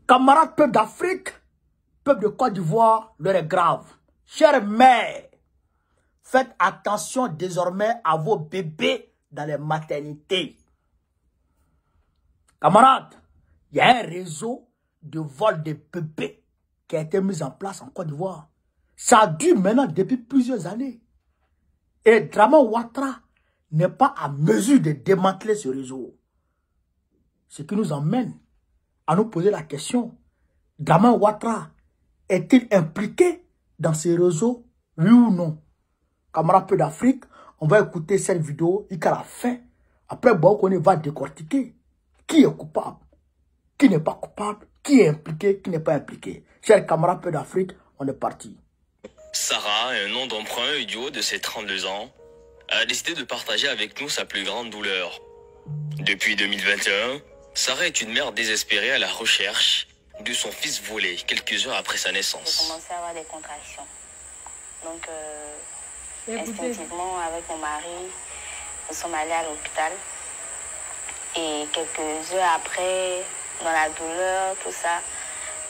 Camarades peuple d'Afrique, peuple de Côte d'Ivoire, l'heure est grave. Chères mères, faites attention désormais à vos bébés dans les maternités. Camarades, il y a un réseau de vol de bébés qui a été mis en place en Côte d'Ivoire. Ça dure maintenant depuis plusieurs années. Et Draman Ouattara n'est pas à mesure de démanteler ce réseau. Ce qui nous emmène à nous poser la question, Draman Ouattara est-il impliqué dans ces réseaux, oui ou non? Camarades peu d'Afrique, on va écouter cette vidéo jusqu'à la fin. Après, bon, on va décortiquer qui est coupable, qui n'est pas coupable, qui est impliqué, qui n'est pas impliqué. Chers camarades peu d'Afrique, on est parti. Sarah, un nom d'emprunt et du haut de ses 32 ans, a décidé de partager avec nous sa plus grande douleur. Depuis 2021, Sarah est une mère désespérée à la recherche de son fils volé quelques heures après sa naissance. J'ai commencé à avoir des contractions. Donc, instinctivement, avec mon mari, nous sommes allés à l'hôpital. Et quelques heures après, dans la douleur, tout ça,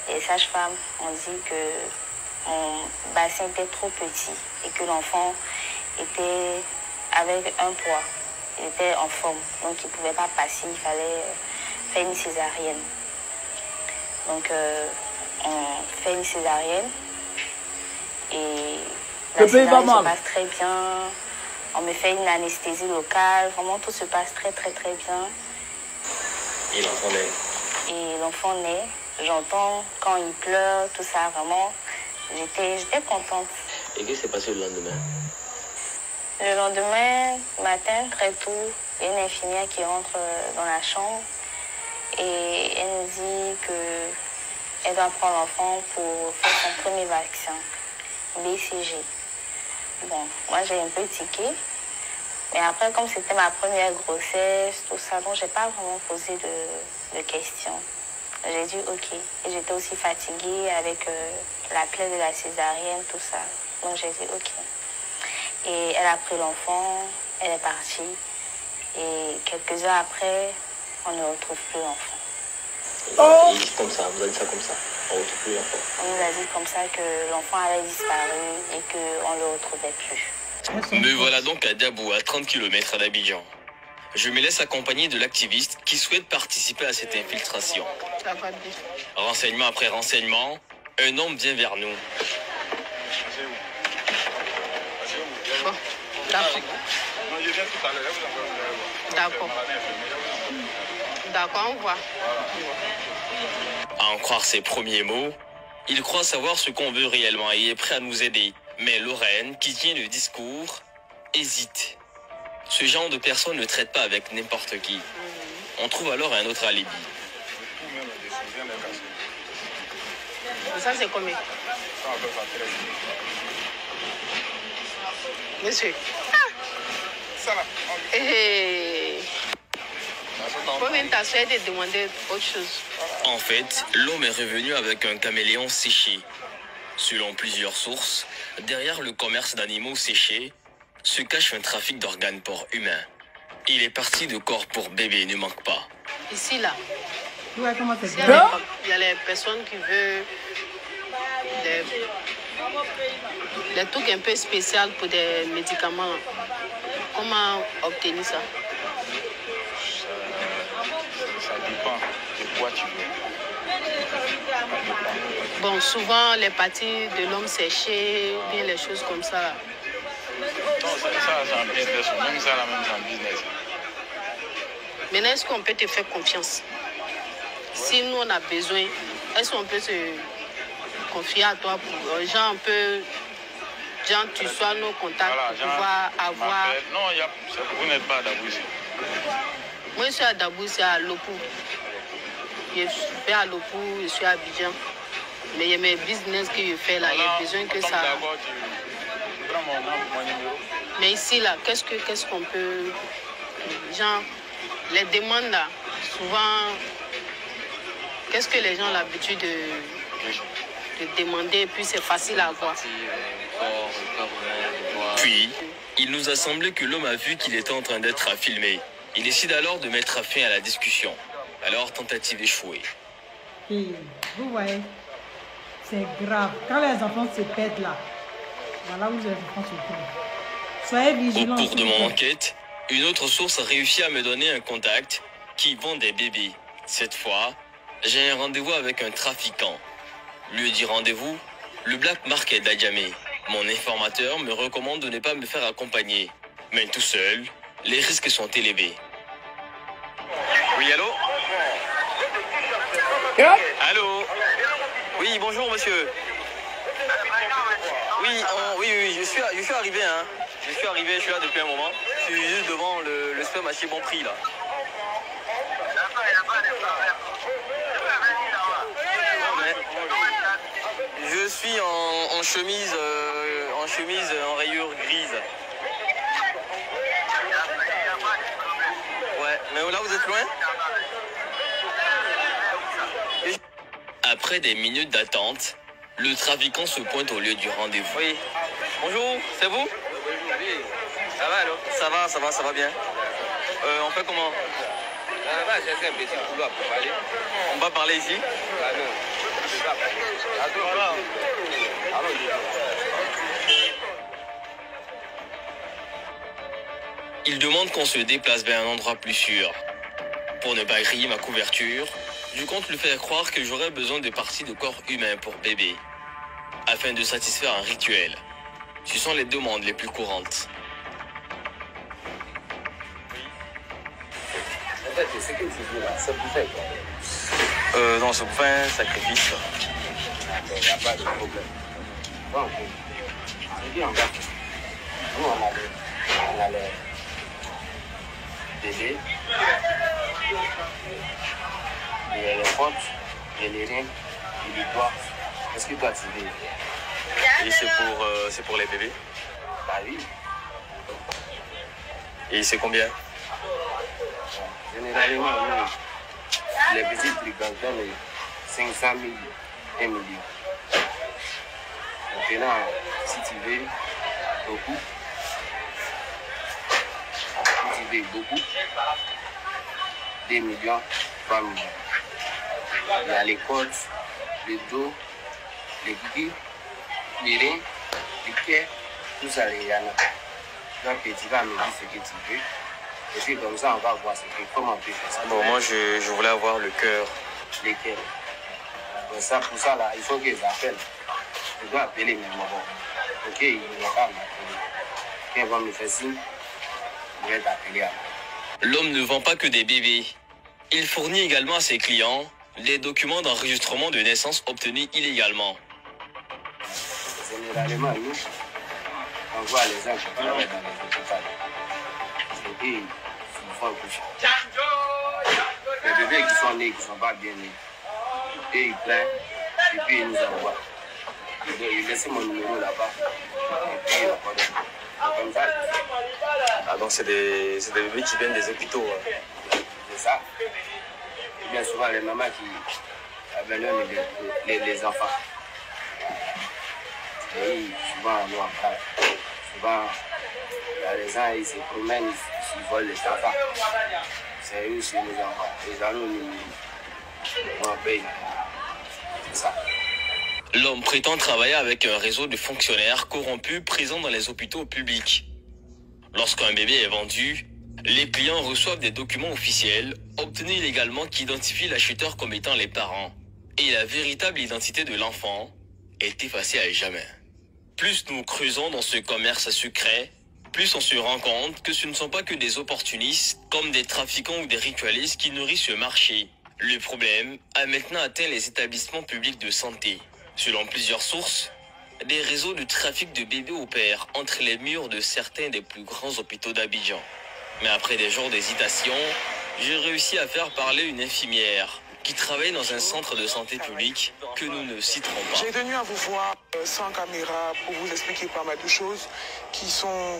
les sages-femmes ont dit que mon bassin était trop petit et que l'enfant était avec un poids. Il était en forme, donc il ne pouvait pas passer, il fallait faire une césarienne. Donc on fait une césarienne et la césarienne se passe très bien. On me fait une anesthésie locale, vraiment tout se passe très bien. Et l'enfant naît. Et l'enfant naît, j'entends quand il pleure, tout ça, vraiment, j'étais contente. Et qu'est-ce qui s'est passé le lendemain? Le lendemain matin, très tôt, il y a une infirmière qui rentre dans la chambre et elle nous dit qu'elle doit prendre l'enfant pour faire son premier vaccin, BCG. Bon, moi j'ai un peu tiqué, mais après comme c'était ma première grossesse, tout ça, donc j'ai pas vraiment posé de questions. J'ai dit ok, et j'étais aussi fatiguée avec la plaie de la césarienne, tout ça, donc j'ai dit ok. Et elle a pris l'enfant, elle est partie. Et quelques heures après, on ne retrouve plus l'enfant. Oh. Comme ça, vous avez dit ça comme ça, on ne retrouve plus l'enfant. On nous a dit comme ça que l'enfant avait disparu et qu'on ne le retrouvait plus. Me voilà donc à Dabou, à 30 km d'Abidjan. Je me laisse accompagner de l'activiste qui souhaite participer à cette infiltration. Renseignement après renseignement, un homme vient vers nous. Bon, d'accord. D'accord. D'accord, on voit. À en croire ses premiers mots, il croit savoir ce qu'on veut réellement et est prêt à nous aider. Mais Lorraine, qui tient le discours, hésite. Ce genre de personne ne traite pas avec n'importe qui. On trouve alors un autre alibi. Ça, c'est combien? Monsieur. Combien t'as fait de demander autre chose? En fait, l'homme est revenu avec un caméléon séché. Selon plusieurs sources, derrière le commerce d'animaux séchés se cache un trafic d'organes pour humains. Il est parti de corps pour bébé, ne manque pas. Ici, là, il y a les personnes qui veulent des trucs un peu spéciaux pour des médicaments. Comment obtenir ça? Ça dépend de quoi tu veux. Bon, souvent les parties de l'homme séché, bien les choses comme ça. Non, ça c'est un business. Même ça, là, même c'est un business. Maintenant, est-ce qu'on peut te faire confiance? Si nous, on a besoin, est-ce qu'on peut se confier à toi pour genre un peu, genre tu sois nos contacts Voilà, pour pouvoir avoir... Non, vous n'êtes pas à Dabou ici. Moi, je suis à Dabou, c'est à Lopou. Je suis à Lopou, je suis à Abidjan. Mais il y a mes business que je fais là, il y a besoin que ça... Tu prends mon numéro. Mais ici, là, qu'est-ce qu'on peut... Genre, les demandes là, souvent, qu'est-ce que les gens ont l'habitude de demander, et puis c'est facile à avoir. Puis, il nous a semblé que l'homme a vu qu'il était en train d'être filmé. Il décide alors de mettre fin à la discussion. Alors, tentative échouée. Et vous voyez, c'est grave. Quand les enfants se perdent là, voilà où les enfants se trouvent. Soyez vigilants. Au cours de mon enquête, une autre source a réussi à me donner un contact qui vend des bébés. Cette fois, j'ai un rendez-vous avec un trafiquant. Lieu du rendez-vous, le Black Market d'Adjamé. Mon informateur me recommande de ne pas me faire accompagner. Mais tout seul, les risques sont élevés. Oui, allô? Allô? Oui, bonjour monsieur. Oui, oui, je suis arrivé, hein. Je suis là depuis un moment. Je suis juste devant le supermarché Bon Prix, là. Je suis en chemise en rayure grise. Ouais, mais là vous êtes loin? Après des minutes d'attente, le trafiquant se pointe au lieu du rendez-vous. Oui. Bonjour, c'est vous? Oui. Ça va alors? Ça va bien. On fait comment? On va chercher un petit couloir pour parler. On va parler ici? Il demande qu'on se déplace vers un endroit plus sûr. Pour ne pas griller ma couverture, je compte lui faire croire que j'aurais besoin de parties de corps humain pour bébé, afin de satisfaire un rituel. Ce sont les demandes les plus courantes. En fait, c'est quel sujet là? Ça vous fait quoi? Non, ça vous fait un sacrifice. Il n'y a pas de problème. Bon, c'est bien, nous on a les bébés, il y a les potes, il y a les reins, il y a les doigts. Est-ce que toi tu veux? Et c'est pour les bébés? Bah oui. Et c'est combien? Généralement, les petits brigands donnent 500 000, 1 million. Maintenant, si tu veux beaucoup, beaucoup, 2 millions, 3 millions. Il y a les côtes, le dos, les guillis, les reins, les cœurs, tout ça, il y en a. Donc, tu vas me dire ce que tu veux. Et puis, comme ça, on va voir comment on peut faire ça. Bon, moi, je voulais avoir le cœur. Les cœurs. Pour ça, là, il faut qu'ils appellent. Je dois appeler mes mamans. Ok, il ne va pas m'appeler. Quand ils vont me faire signe, je vais t'appeler après. L'homme ne vend pas que des bébés. Il fournit également à ses clients les documents d'enregistrement de naissance obtenus illégalement. Généralement, nous, on voit les gens qui travaillent dans les hôpitaux. Et ils font coucher. Les bébés qui sont nés, qui ne sont pas bien nés. Et ils plaignent, et puis ils nous envoient. Ils laissent mon numéro là-bas. Et puis ils reconnaissent. Comme ça, ah, donc c'est des bébés qui viennent des hôpitaux. Hein. C'est ça. Et bien souvent, les mamans qui abandonnent les enfants. Et souvent, nous en parle. Souvent, les gens, ils se promènent, ils volent les enfants. C'est eux, c'est nos enfants. Les gens, nous en payent. C'est ça. L'homme prétend travailler avec un réseau de fonctionnaires corrompus présents dans les hôpitaux publics. Lorsqu'un bébé est vendu, les clients reçoivent des documents officiels obtenus illégalement qui identifient l'acheteur comme étant les parents. Et la véritable identité de l'enfant est effacée à jamais. Plus nous creusons dans ce commerce secret, plus on se rend compte que ce ne sont pas que des opportunistes comme des trafiquants ou des ritualistes qui nourrissent ce marché. Le problème a maintenant atteint les établissements publics de santé. Selon plusieurs sources, des réseaux de trafic de bébés opèrent entre les murs de certains des plus grands hôpitaux d'Abidjan. Mais après des jours d'hésitation, j'ai réussi à faire parler une infirmière qui travaille dans un centre de santé publique que nous ne citerons pas. J'ai tenu à vous voir sans caméra pour vous expliquer pas mal de choses qui sont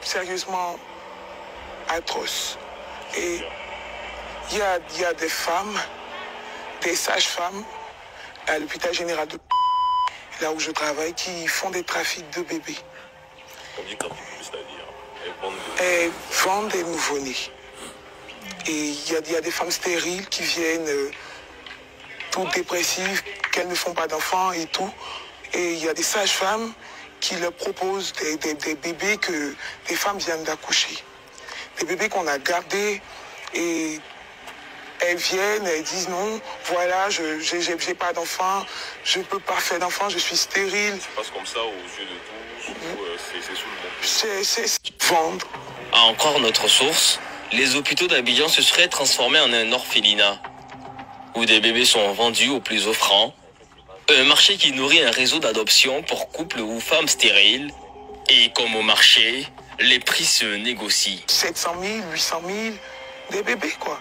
sérieusement atroces. Et il y a des femmes, des sages-femmes, à l'hôpital général de là où je travaille, qui font des trafics de bébés. Elles vendent des nouveau-nés. Et il y a des femmes stériles qui viennent toutes dépressives, qu'elles ne font pas d'enfants et tout. Et il y a des sages-femmes qui leur proposent des bébés que des femmes viennent d'accoucher. Des bébés qu'on a gardés et elles viennent, elles disent non, voilà, j'ai pas d'enfant, je peux pas faire d'enfant, je suis stérile. Ça passe comme ça aux yeux de tous, c'est sous le monde. C'est vendre. À en croire notre source, les hôpitaux d'Abidjan se seraient transformés en un orphelinat, où des bébés sont vendus aux plus offrants. Un marché qui nourrit un réseau d'adoption pour couples ou femmes stériles. Et comme au marché, les prix se négocient. 700 000, 800 000, des bébés quoi.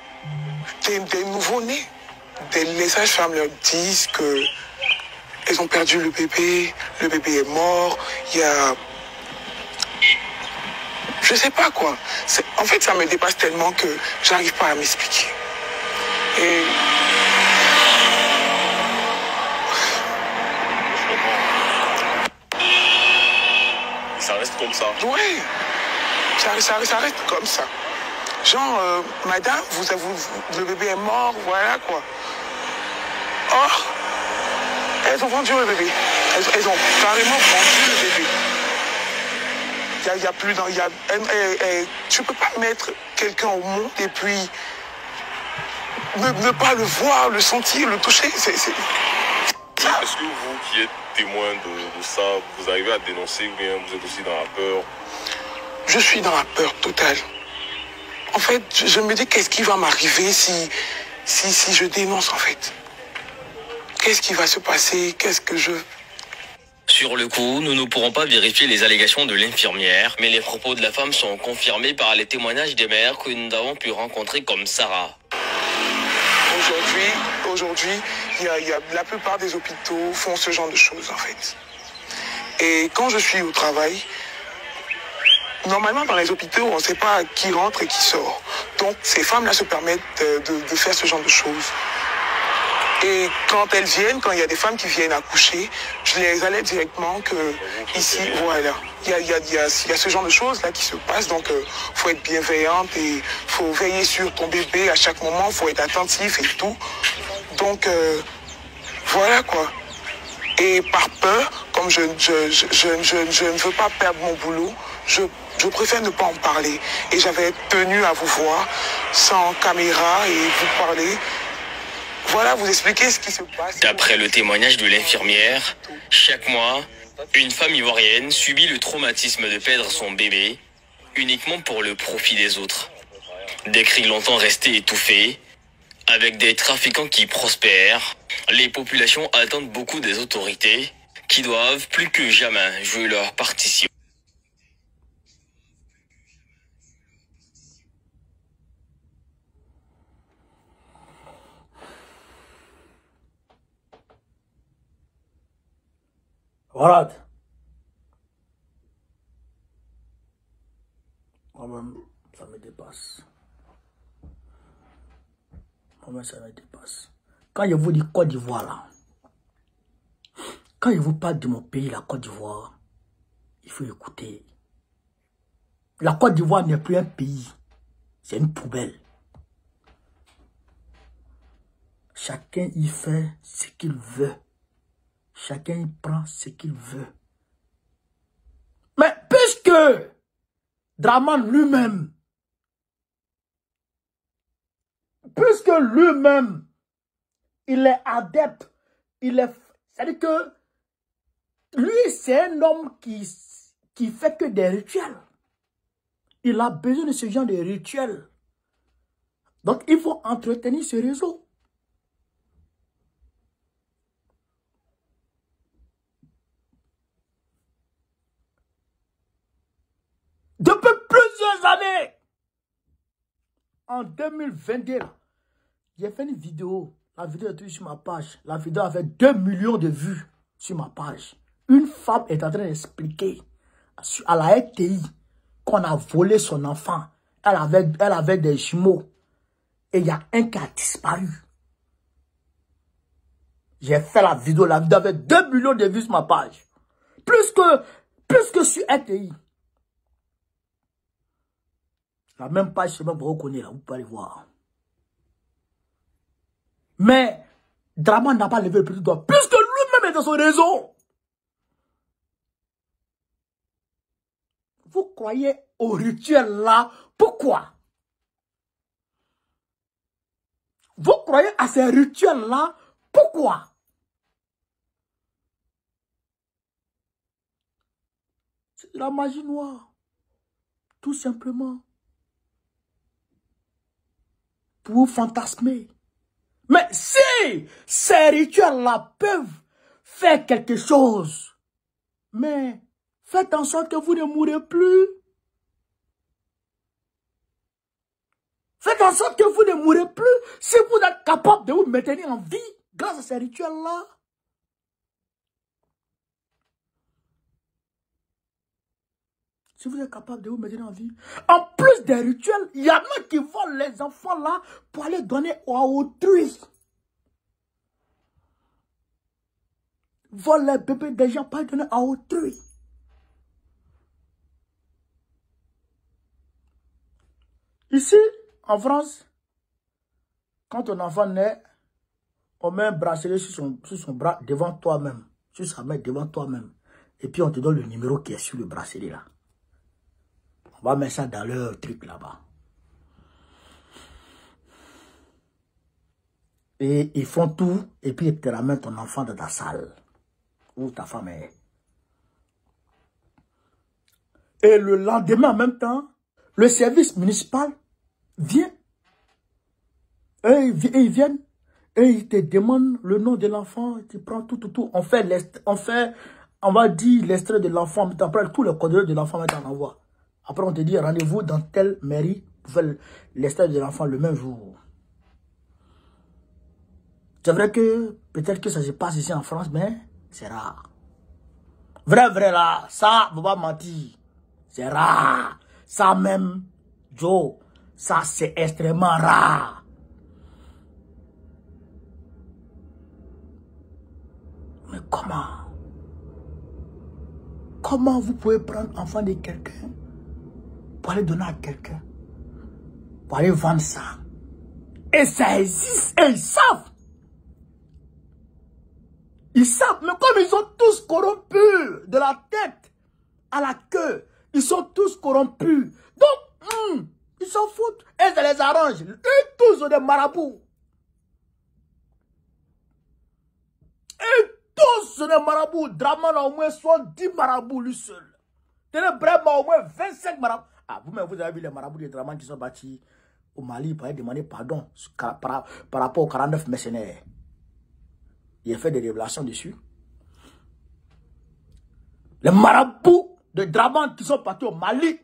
Des nouveaux-nés. Les sages-femmes leur disent que elles ont perdu le bébé est mort, il y a... Je sais pas quoi. En fait, ça me dépasse tellement que j'arrive pas à m'expliquer. Et... Ça reste comme ça. Oui, ça reste comme ça. Genre, madame, le bébé est mort, voilà quoi. Or, elles ont vendu le bébé. Elles ont carrément vendu le bébé. Il y a plus tu peux pas mettre quelqu'un au monde et puis ne pas le voir, le sentir, le toucher. Est-ce que vous qui êtes témoin de ça, vous arrivez à dénoncer ou bien vous êtes aussi dans la peur? Je suis dans la peur totale. En fait, je me dis qu'est-ce qui va m'arriver si je dénonce en fait. Qu'est-ce qui va se passer? Qu'est-ce que je... Sur le coup, nous ne pourrons pas vérifier les allégations de l'infirmière, mais les propos de la femme sont confirmés par les témoignages des mères que nous avons pu rencontrer comme Sarah. Aujourd'hui, la plupart des hôpitaux font ce genre de choses en fait. Et quand je suis au travail, normalement dans les hôpitaux, on ne sait pas qui rentre et qui sort. Donc ces femmes-là se permettent de faire ce genre de choses. Et quand elles viennent, quand il y a des femmes qui viennent accoucher, je les alerte directement que ici, voilà, il y a ce genre de choses là qui se passent. Donc, faut être bienveillante et faut veiller sur ton bébé à chaque moment, faut être attentif et tout. Donc, voilà quoi. Et par peur, comme je ne veux pas perdre mon boulot, je préfère ne pas en parler. Et j'avais tenu à vous voir sans caméra et vous parler. Voilà, vous expliquez ce qui se passe. D'après le témoignage de l'infirmière, chaque mois, une femme ivoirienne subit le traumatisme de perdre son bébé, uniquement pour le profit des autres. Des cris longtemps restés étouffés, avec des trafiquants qui prospèrent, les populations attendent beaucoup des autorités, qui doivent plus que jamais jouer leur partition. Voilà. Moi-même, ça me dépasse. Moi-même, ça me dépasse. Quand je vous dis Côte d'Ivoire, là, quand je vous parle de mon pays, la Côte d'Ivoire, il faut écouter. La Côte d'Ivoire n'est plus un pays. C'est une poubelle. Chacun y fait ce qu'il veut. Chacun y prend ce qu'il veut. Mais puisque Dramane lui-même, il est adepte, c'est-à-dire que lui, c'est un homme qui fait que des rituels. Il a besoin de ce genre de rituels. Donc, il faut entretenir ce réseau. Depuis plusieurs années, en 2022, j'ai fait une vidéo. La vidéo est sur ma page. La vidéo avait 2 millions de vues sur ma page. Une femme est en train d'expliquer à la RTI qu'on a volé son enfant. Elle avait des jumeaux. Et il y a un qui a disparu. J'ai fait la vidéo avait 2 millions de vues sur ma page. Plus que sur RTI. La même page, c'est même vous reconnaissez là, vous pouvez aller voir. Mais Draman n'a pas levé le petit doigt, puisque lui-même est dans son réseau. Vous croyez au rituel là? Pourquoi? Vous croyez à ces rituels là? Pourquoi? C'est la magie noire. Tout simplement. Pour vous fantasmer. Mais si ces rituels-là peuvent faire quelque chose, mais faites en sorte que vous ne mourrez plus. Faites en sorte que vous ne mourrez plus si vous êtes capable de vous maintenir en vie grâce à ces rituels-là. Si vous êtes capable de vous maintenir en vie. En plus des rituels, il y en a qui volent les enfants là pour aller donner à autrui. Volent les bébés des gens pour aller donner à autrui. Ici, en France, quand ton enfant naît, on met un bracelet sur son bras devant toi-même. Sur sa main devant toi-même. Et puis on te donne le numéro qui est sur le bracelet là. On va mettre ça dans leur truc là-bas. Et ils font tout. Et puis ils te ramènent ton enfant dans ta salle. Où ta femme est. Et le lendemain en même temps, le service municipal vient. Et ils viennent. Et ils te demandent le nom de l'enfant. Tu prends tout. On va dire l'extrait de l'enfant. Tu prends tous les coordonnées de l'enfant. Tu envoies. Après, on te dit rendez-vous dans telle mairie pour faire l'extrait de l'enfant le même jour. C'est vrai que peut-être que ça se passe ici en France, mais c'est rare. Vrai là, ça, faut pas mentir. C'est rare. Ça même, Joe, ça c'est extrêmement rare. Mais comment? Comment vous pouvez prendre l'enfant de quelqu'un pour aller donner à quelqu'un, pour aller vendre ça? Et ça existe, et ils savent. Ils savent, mais comme ils sont tous corrompus, de la tête à la queue, ils sont tous corrompus. Donc, ils s'en foutent, et ça les arrange. Eux tous sont des marabouts. Et tous sont des marabouts. Draman a au moins 70 marabouts lui seul. Ténébrem a au moins 25 marabouts. Ah, vous-même, vous avez vu les marabouts de Draman qui sont bâtis au Mali pour aller demander pardon par rapport aux 49 mercenaires. Il a fait des révélations dessus. Les marabouts de Draman qui sont partis au Mali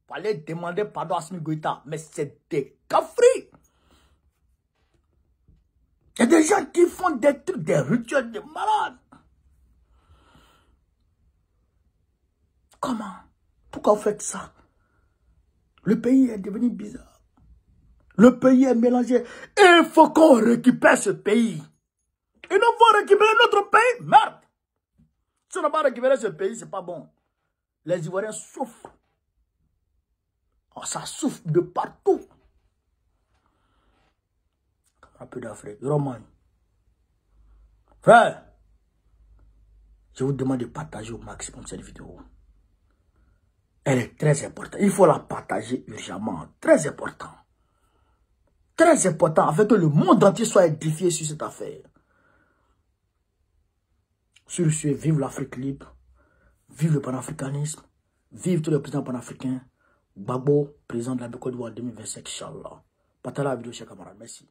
pour aller demander pardon à Assimi Goïta. Mais c'est des cafris. Il y a des gens qui font des trucs, des rituels de malades. Comment? Pourquoi vous faites ça? Le pays est devenu bizarre. Le pays est mélangé. Et il faut qu'on récupère ce pays. Ils ne vont récupérer notre pays. Merde. Si on n'a pas récupéré ce pays, c'est pas bon. Les Ivoiriens souffrent. Oh, ça souffre de partout. Un peu d'Afrique. Roman. Frère, je vous demande de partager au maximum cette vidéo. Elle est très importante. Il faut la partager urgemment. Très important. Très important afin que le monde entier soit édifié sur cette affaire. Sur ce, vive l'Afrique libre. Vive le panafricanisme. Vive tous les présidents panafricains. Gbagbo, président de la Côte d'Ivoire 2025, Inch'Allah. Partagez la vidéo, chers camarades. Merci.